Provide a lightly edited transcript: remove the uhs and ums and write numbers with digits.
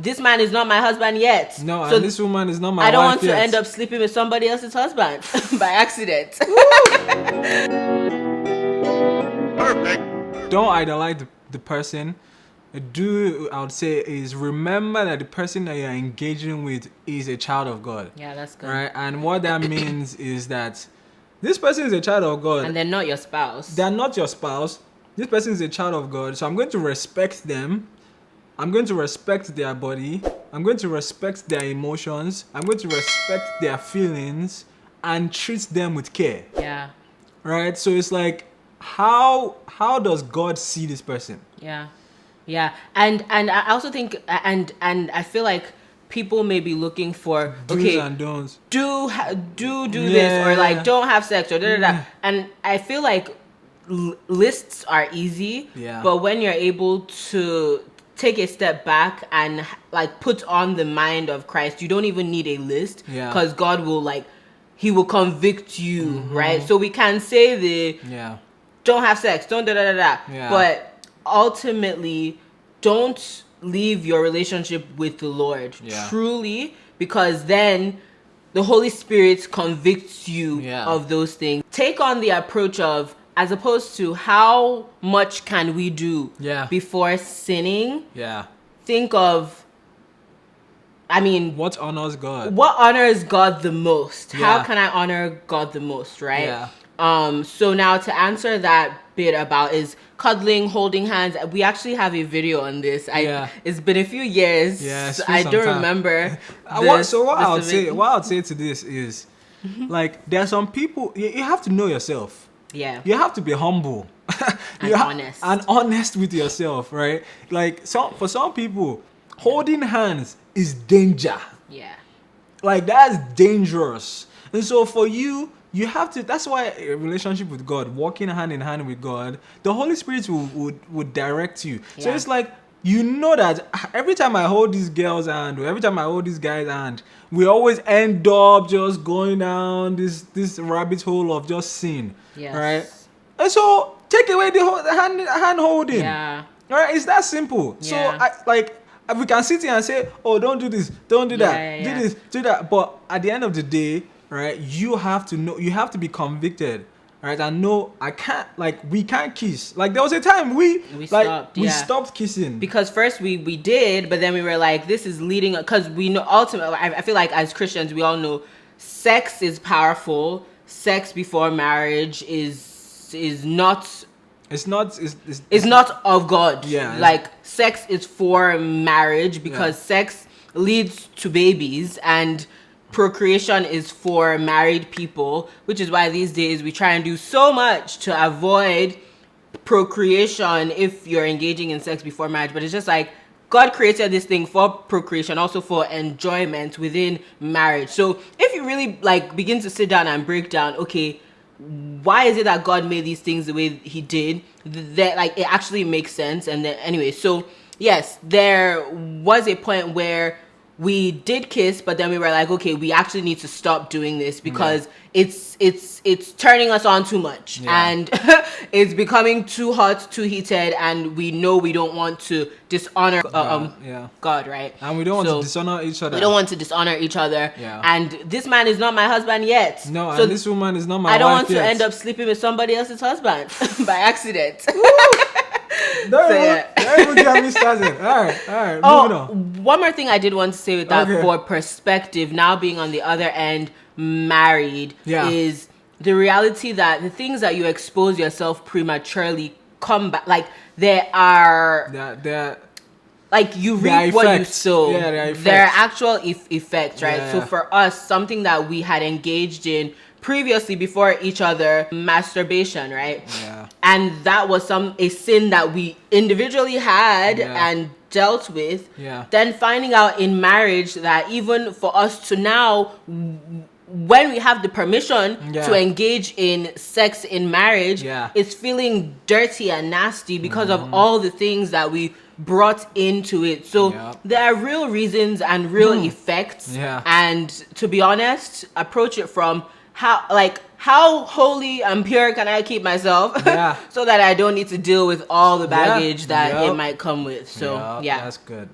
This man is not my husband yet. No, so and this woman is not my wife I don't want yet. to end up sleeping with somebody else's husband by accident. Perfect. Don't idolize the person. I would say, is remember that the person that you're engaging with is a child of God. Yeah, that's good. Right? And what that means is that this person is a child of God. And they're not your spouse. They're not your spouse. This person is a child of God. So I'm going to respect them. I'm going to respect their body. I'm going to respect their emotions. I'm going to respect their feelings and treat them with care. Yeah. Right? So it's like, how does God see this person? Yeah. Yeah. And I also think, and I feel like people may be looking for, Do's and don'ts. Do this, or like don't have sex, or da da da. And I feel like lists are easy, but when you're able to take a step back and like put on the mind of Christ, you don't even need a list, because God will he will convict you, right? So we can say don't have sex, don't da da da da, but ultimately don't leave your relationship with the Lord truly, because then the Holy Spirit convicts you of those things. Take on the approach of, as opposed to how much can we do before sinning, think of, I mean, what honors God? What honors God the most? How can I honor God the most, right? So now to answer that bit about is cuddling, holding hands, we actually have a video on this. It's been a few years. I don't remember. What I would say to this is, like, there are some people, you have to know yourself. Yeah. You have to be humble. And honest. And honest with yourself, right? Like, for some people, holding hands is danger. Yeah. Like, that's dangerous. And so for you have to, that's why a relationship with God, walking hand in hand with God, the Holy Spirit would direct you. So it's like, you know that every time I hold these girls' hand, or every time I hold these guys' hand, we always end up just going down this rabbit hole of just sin. Yes. Right? And so take away the hand holding. Yeah. All right, it's that simple. Yeah. So we can sit here and say, oh, don't do this, don't do that, do this, do that. But at the end of the day, right, you have to know, you have to be convicted, right, and know, we can't kiss. Like, there was a time we stopped kissing. Because first we did, but then we were like, this is leading, because we know ultimately, I feel like as Christians, we all know sex is powerful. Sex before marriage is not... It's not of God. Yeah. Like, sex is for marriage, because sex leads to babies, and procreation is for married people, which is why these days we try and do so much to avoid procreation if you're engaging in sex before marriage. But it's just like, God created this thing for procreation, also for enjoyment within marriage. So if you really begin to sit down and break down, okay, why is it that God made these things the way he did, that it actually makes sense. And then anyway, so yes, there was a point where we did kiss, but then we were like, okay, we actually need to stop doing this, because it's turning us on too much, and it's becoming too hot, too heated, and we know we don't want to dishonor God, right? And we don't want to dishonor each other. We don't want to dishonor each other. And this man is not my husband yet. No, so and this woman is not my wife yet. I don't want to end up sleeping with somebody else's husband by accident. Don't even get me started. All right. Moving on. One more thing I did want to say with that, for perspective, now being on the other end, married, is the reality that the things that you expose yourself prematurely come back. Like, they're like, you reap what you sow. There are actual effects, right? So for us, something that we had engaged in previously before each other, masturbation, right? And that was a sin that we individually had and dealt with. Then finding out in marriage that even for us to now, when we have the permission to engage in sex in marriage, it's feeling dirty and nasty because of all the things that we brought into it. So there are real reasons and real effects. And to be honest, approach it from how holy and pure can I keep myself so that I don't need to deal with all the baggage that it might come with. So that's good.